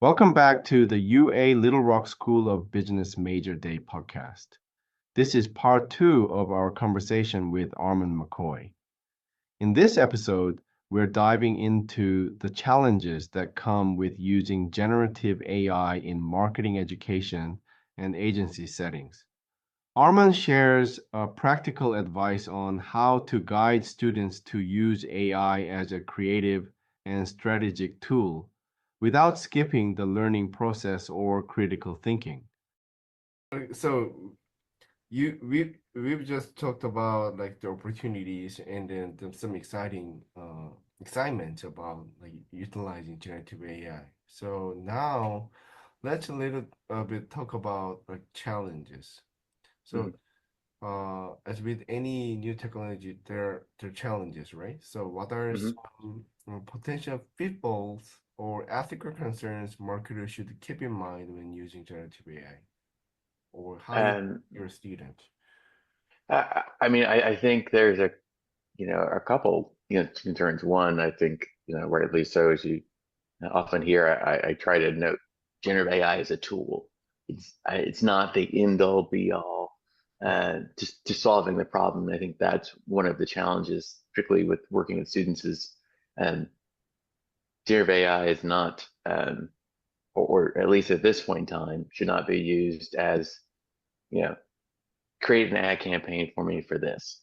Welcome back to the UA Little Rock School of Business Major Day podcast. This is part two of our conversation with Armand McCoy. In this episode, we're diving into the challenges that come with using generative AI in marketing education and agency settings. Armand shares practical advice on how to guide students to use AI as a creative and strategic tool without skipping the learning process or critical thinking. So we've just talked about like the opportunities and then some exciting excitement about like utilizing generative AI. So now let's a little bit talk about like challenges. So as with any new technology, there are challenges, right? So what are hmm some potential pitfalls or ethical concerns marketers should keep in mind when using generative AI, or how you And your student? I think there's a couple, concerns. One, I think, rightly so, as you often hear, I try to note generative AI as a tool. It's not the end all be all Right, to solving the problem. I think that's one of the challenges, particularly with working with students, is um, generative AI is not, or at least at this point in time, should not be used as, you know, create an ad campaign for me for this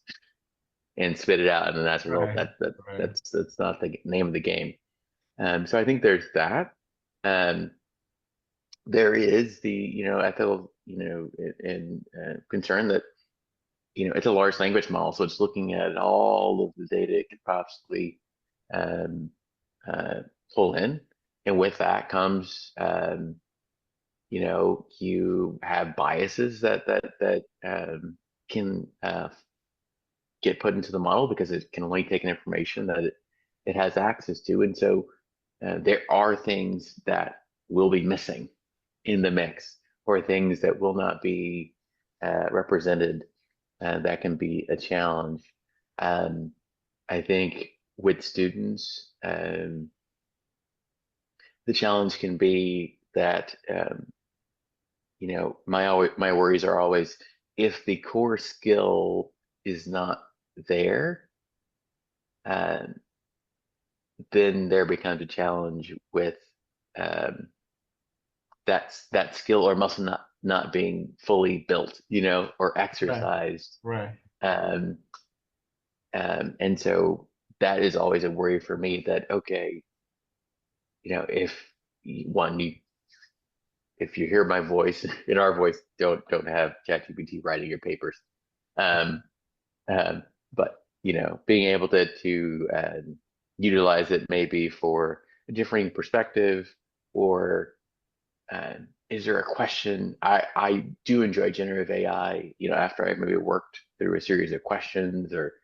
and spit it out, and then that's a result. right, right. That's not the name of the game. So I think there's that. Um, there is the ethical and concern that it's a large language model, so it's looking at all of the data it could possibly um, uh, pull in, and with that comes you have biases that can get put into the model because it can only take an information that it has access to. And so there are things that will be missing in the mix, or things that will not be represented. That can be a challenge. Um, I think with students, the challenge can be that my worries are always, if the core skill is not there, um, then there becomes a challenge with um, that skill or muscle not being fully built, or Right, exercised. right, Um, and so that is always a worry for me, that, okay, if one, if you hear my voice in our voice, don't have ChatGPT writing your papers. Um, um, but being able to utilize it maybe for a differing perspective, or is there a question? I do enjoy generative AI, after I maybe worked through a series of questions, or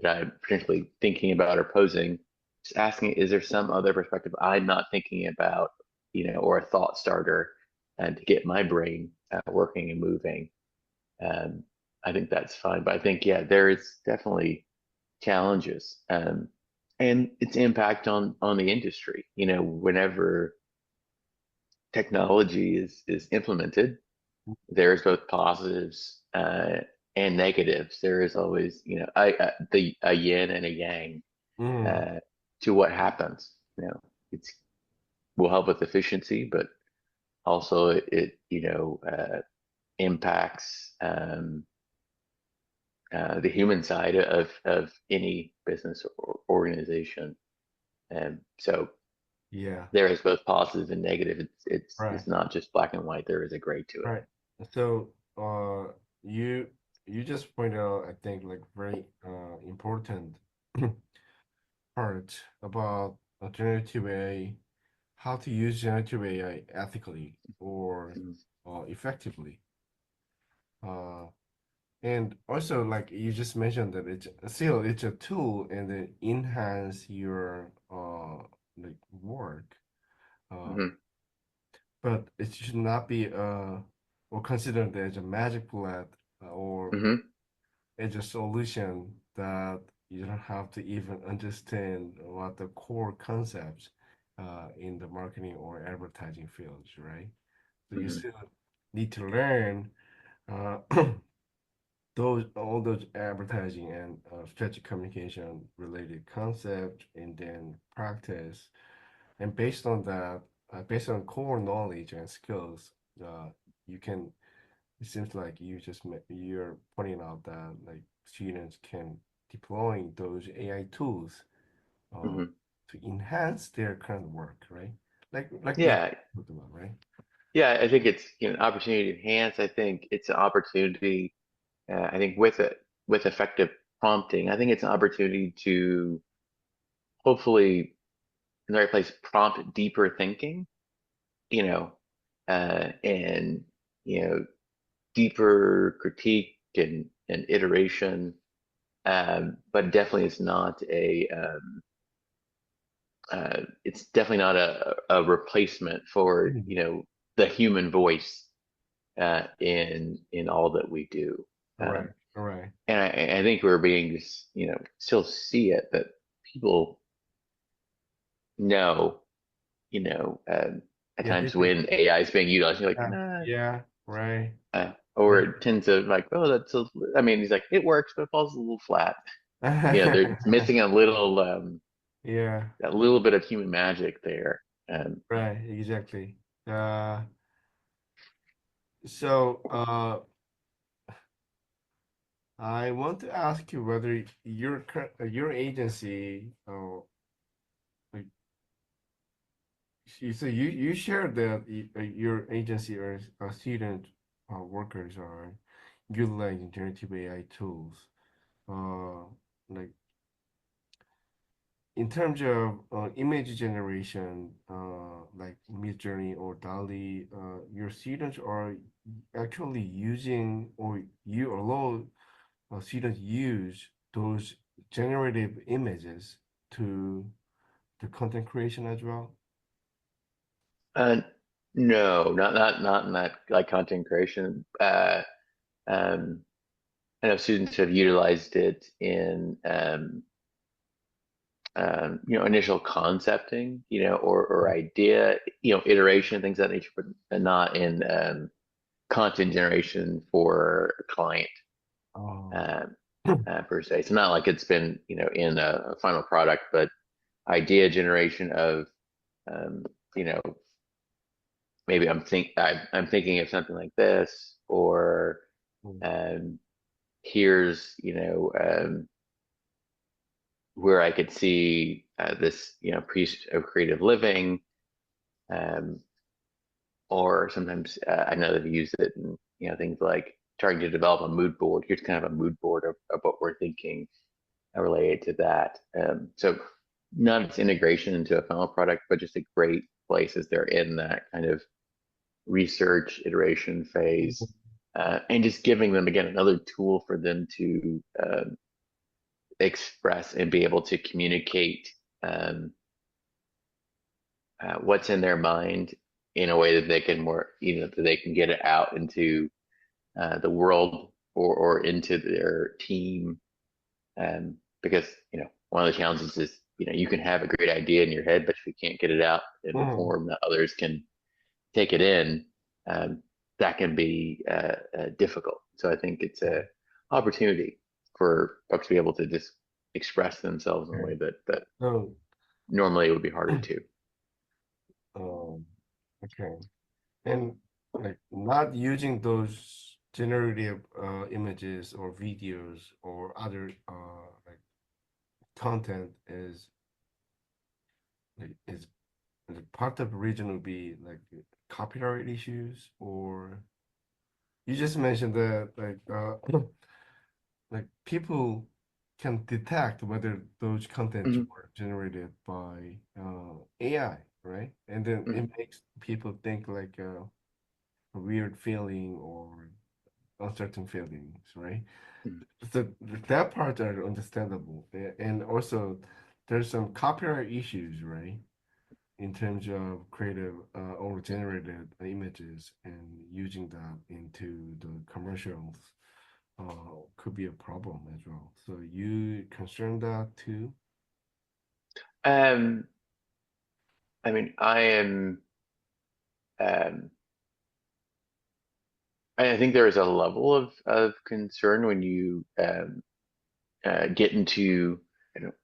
that I'm potentially thinking about or posing, just asking, is there some other perspective I'm not thinking about, or a thought starter, and to get my brain working and moving. Um, I think that's fine. But I think, yeah, there is definitely challenges, and its impact on the industry. Whenever technology is implemented, there's both positives and negatives. There is always, a yin and a yang Mm, uh, to what happens. It's will help with efficiency, but also it impacts the human side of any business or organization. So yeah, there is both positive and negative. right, It's not just black and white. There is a gray to it. right. So, you you just pointed out, I think, like very important part about generative AI, how to use generative AI ethically or Mhm. effectively. Uh, and also, like you just mentioned, that it's a tool and it enhance your like work. Uh, Mhm. but it should not be or considered as a magic bullet or Mhm. as a solution that you don't have to even understand what the core concepts. in the marketing or advertising fields, right? So you Hmm. still need to learn uh, those all those advertising and strategic communication related concepts, and then practice. And based on that, based on core knowledge and skills, you can. It seems like you're pointing out that like students can deploy those AI tools uh, Hmm. to enhance their current work, right? Like we Yeah, talked about, right? yeah. I think it's an opportunity to enhance. I think it's an opportunity. I think with effective prompting, I think it's an opportunity to hopefully in the right place prompt deeper thinking. You know, and deeper critique and iteration. But definitely it's definitely not a replacement for Mhm. the human voice in all that we do. All right, all right. And I think we're being just still see it that people know at Yeah, they times do. when AI is being utilized, you're like, Yeah, yeah, right. or They it tends to like, oh, I mean, he's like, it works, but it falls a little flat. They're missing Yeah, a little bit of human magic there. right, exactly. Uh, so I want to ask you whether your agency, like, you shared that your agency or student workers are utilizing generative AI tools. Uh, like in terms of image generation, like Midjourney or DALI, your students are actually using, or you alone, students use those generative images to the content creation as well. uh, no, not in that like content creation. Um, I know students have utilized it in initial concepting, or idea, iteration, things of that nature, but not in content generation for a client Oh, um, per se. It's not like it's been, in a final product, but idea generation of, um, you know, maybe I'm thinking of something like this, or um, here's, where I could see this, piece of creative living. Um, or sometimes I know that we use it in things like trying to develop a mood board. Here's kind of a mood board of what we're thinking related to that. So not its integration into a final product, but just a great place as they're in that kind of research iteration phase, and just giving them again another tool for them to express and be able to communicate um, what's in their mind in a way that they can that they can get it out into the world, or into their team. Because one of the challenges is you can have a great idea in your head, but if you can't get it out in a mhm. form that others can take it in, um, that can be difficult. So I think it's a opportunity for folks to be able to just express themselves in a way Okay. that So, normally it would be harder to. um, okay. And like not using those generative images or videos or other like content is like, part of the reason would be like copyright issues, or you just mentioned that like like people can detect whether those contents Mhm. were generated by AI, right? And then it Mhm. makes people think like a weird feeling or uncertain feelings, right? Mhm. So that part are understandable. And also there's some copyright issues, right? In terms of creative or generated images and using that into the commercials could be a problem as well. So you concerned that too? Um, I mean, I am. Um, I think there is a level of concern when you get into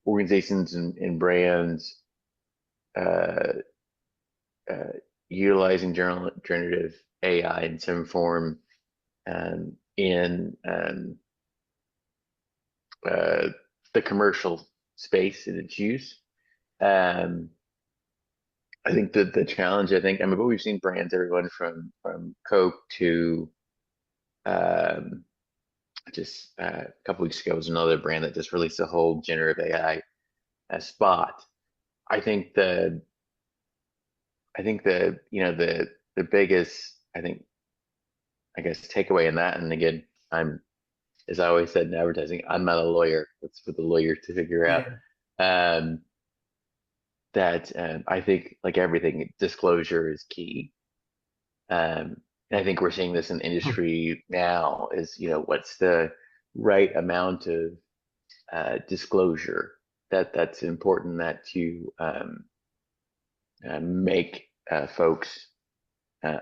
organizations and brands uh, uh, utilizing generative AI in some form in uh, the commercial space in its use. Um, I think that the challenge, I mean, but we've seen brands, everyone from Coke to um, just a couple weeks ago was another brand that just released a whole generative AI spot. I think the the biggest I guess takeaway in that, and again, I'm as I always said in advertising, I'm not a lawyer. That's for the lawyer to figure out. Yeah. Um, that I think like everything, disclosure is key. And I think we're seeing this in industry now is, what's the right amount of disclosure that's important that you make folks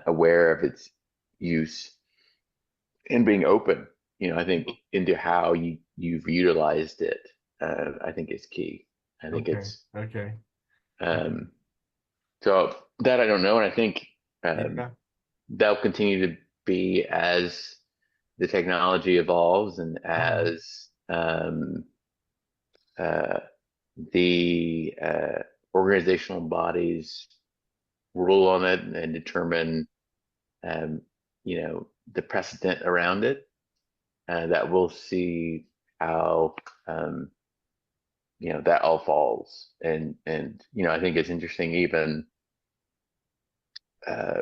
aware of its use and being open, I think into how you've utilized it, I think is key. I think Okay. it's Okay. Okay. um, so that I don't know, and I think um, Yeah. that'll continue to be as the technology evolves and Mhm. as uh, the organizational bodies rule on it and determine, um, the precedent around it, that we'll see how um, that all falls. And I think it's interesting even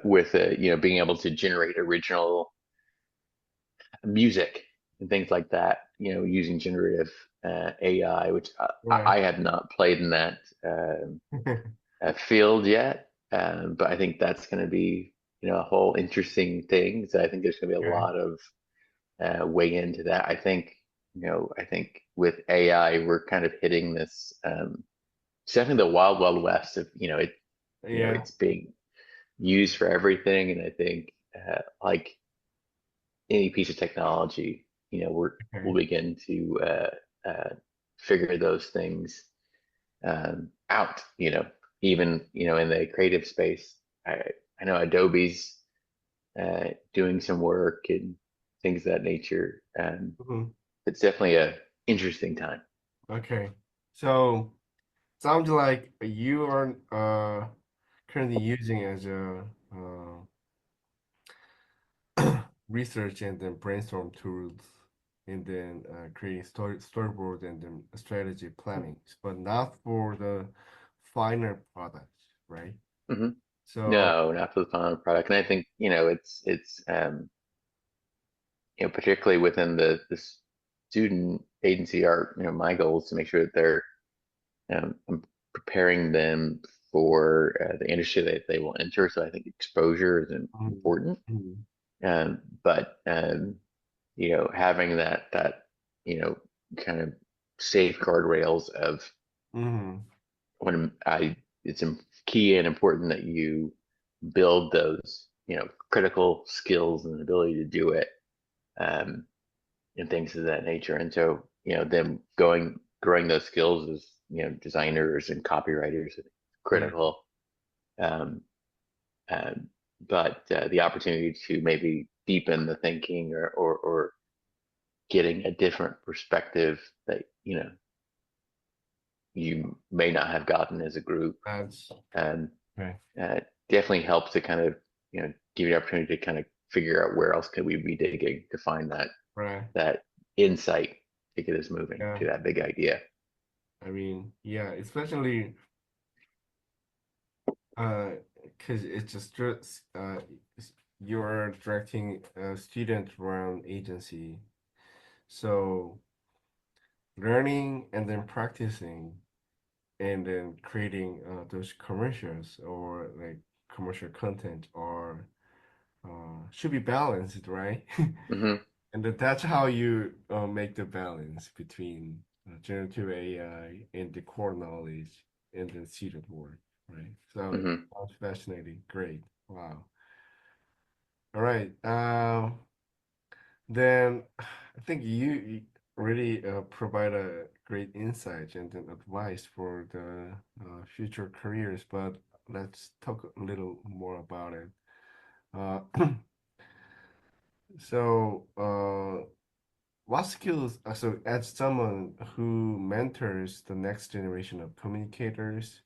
with being able to generate original music and things like that, using generative AI, which Right. I have not played in that field yet. But I think that's going to be, a whole interesting thing. So I think there's going to be a Okay. lot of way into that. I think with AI, we're kind of hitting this. It's definitely the wild, wild west of, Yeah. it's being used for everything. And I think, like any piece of technology, we'll Okay. begin to figure those things out. Even in the creative space. I know Adobe's doing some work and things of that nature. Mhm. It's definitely a interesting time. Okay. So sounds like you are currently using as a research and then brainstorm tools and then creating storyboard and then strategy planning, but not for the final product, right? Hmm. So, No, not for the final product. And I think, it's particularly within the student agency art, my goal is to make sure that I'm preparing them for the industry that they will enter. So I think exposure is mhm, important. mhm, But having that you know kind of safeguard rails of mhm, when it's key and important that you build those critical skills and ability to do it, um, and things of that nature. And so them growing those skills as designers and copywriters is yeah, critical. Um, um, but the opportunity to maybe deepen the thinking or getting a different perspective that you may not have gotten as a group, that's and okay, definitely helps to kind of give you the opportunity to kind of figure out where else could we be digging to find right. that insight to get us moving Yeah, to that big idea. I mean, yeah, especially uh, because it's just you're directing a student run agency, so learning and then practicing and then creating those commercials or like commercial content or should be balanced, right? Hmm. And that's how you make the balance between generative AI and the core knowledge and then student work. right? So Hmm. sounds fascinating. Great. Wow. All right. Then I think you really provide a great insight and an advice for the future careers, but let's talk a little more about it. Uh, so, what skills, so as someone who mentors the next generation of communicators,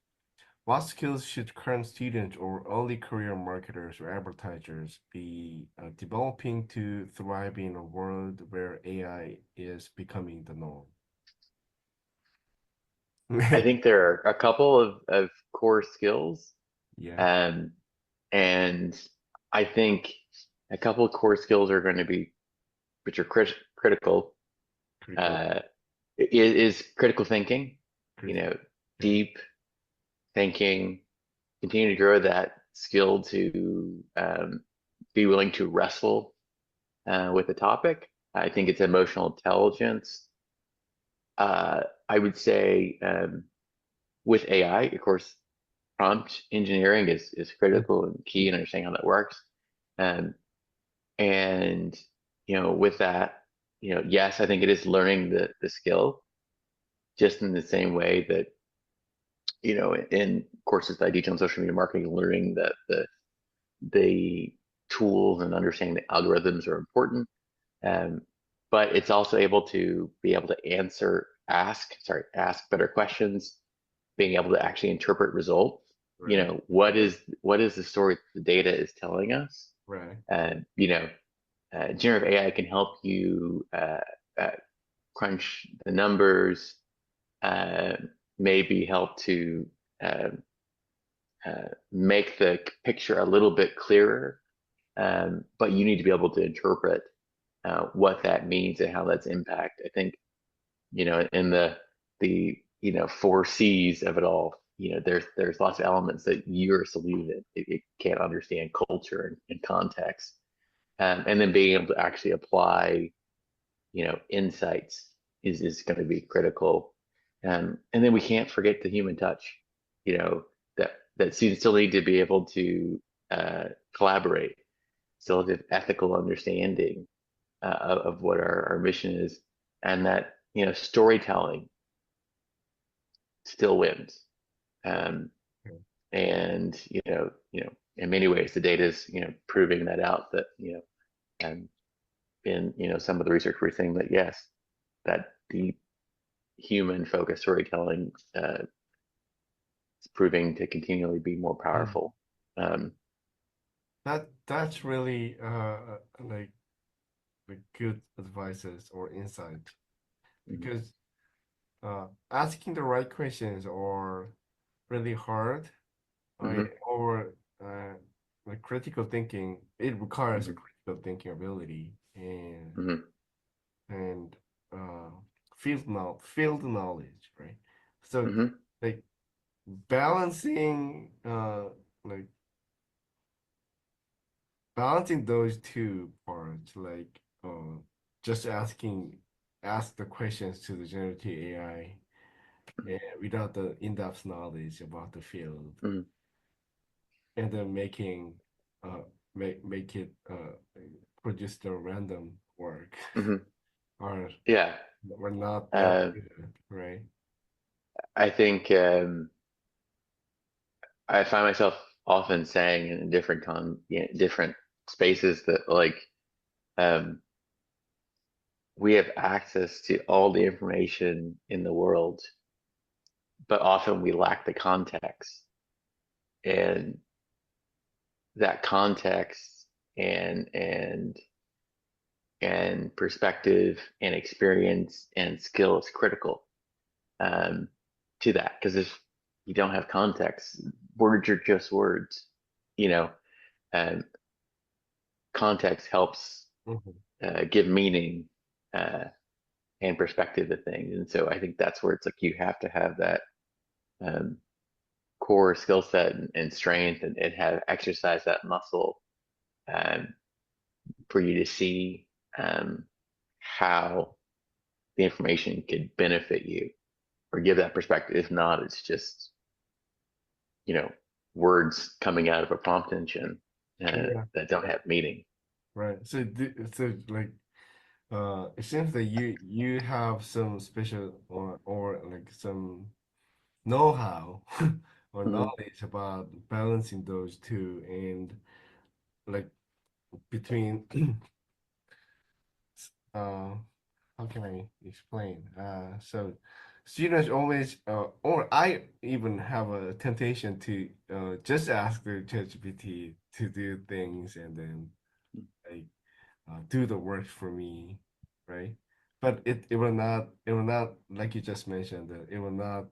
what skills should current students or early career marketers or advertisers be developing to thrive in a world where AI is becoming the norm? I think there are a couple of core skills, Yeah, um, and I think a couple of core skills are going to be, which are critical, critical, uh, is critical thinking, you critical. know, Yeah, deep thinking, continue to grow that skill to be willing to wrestle with the topic. I think it's emotional intelligence. I would say with AI, of course, prompt engineering is critical and key in understanding how that works. Um, and with that, yes, I think it is learning the skill just in the same way that in courses that I teach on social media marketing, learning the tools and understanding the algorithms are important. Um, but it's also able to be able to ask better questions, being able to actually interpret results. right, What is the story the data is telling us? right. And generative AI can help you uh, crunch the numbers, uh, maybe help to um, make the picture a little bit clearer. But you need to be able to interpret what that means and how that's impact. I think in the four C's of it all. There's lots of elements that you're student it can't understand culture and context, and then being able to actually apply insights is going to be critical. And then we can't forget the human touch. That students still need to be able to collaborate, still have ethical understanding of what our mission is, and that storytelling still wins. Um, Okay. and in many ways, the data is proving that out. That in some of the research we're saying that yes, that deep human focused storytelling is proving to continually be more Mm. powerful. Um, That's really like good advices or insight mhm, because asking the right questions are really hard. I mhm, or like critical thinking, it requires a mhm, critical thinking ability mhm, and uh field knowledge, right? So mhm, like balancing like balancing those two parts, like just ask the questions to the generative AI without the in-depth knowledge about the field, mhm, and then uh make it produce the random work mhm. are Yeah. we're not that Uh, good, right? I think I find myself often saying in different spaces that like um, we have access to all the information in the world, but often we lack the context, and that context and perspective and experience and skill is critical um, to that, because if you don't have context, words are just words, you know. Um, Context helps Mhm. give meaning uh, and perspective to things. And so I think that's where it's like you have to have that um, core skill set and strength, and have exercise that muscle um, for you to see um, how the information could benefit you or give that perspective. If not, it's just you know, words coming out of a prompt engine Yeah. that don't have meaning. Right. So, like, it seems that you have some special or like some know-how or Hmm. knowledge about balancing those two and like between uh how can I explain? So students always, or I even have a temptation to just ask the ChatGPT to do things and then like do the work for me, right? But it will not, like you just mentioned, that it will not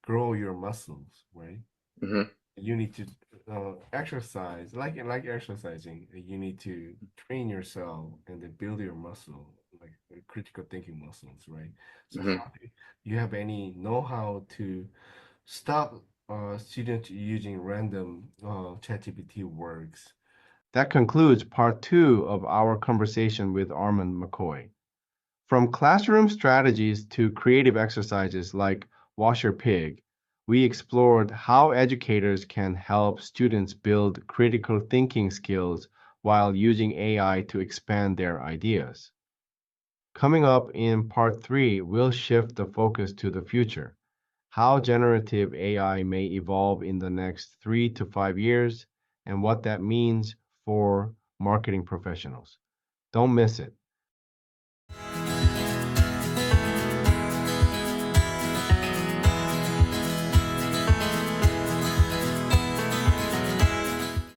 grow your muscles, right? Hmm. You need to exercise like exercising. You need to train yourself and then build your muscle, like critical thinking muscles, right? So Hmm. how do you have any know-how to stop students using random ChatGPT works? That concludes part two of our conversation with Armand McCoy. From classroom strategies to creative exercises like Wash Your Pig, we explored how educators can help students build critical thinking skills while using AI to expand their ideas. Coming up in part three, we'll shift the focus to the future, how generative AI may evolve in the next 3 to 5 years, and what that means for marketing professionals. Don't miss it.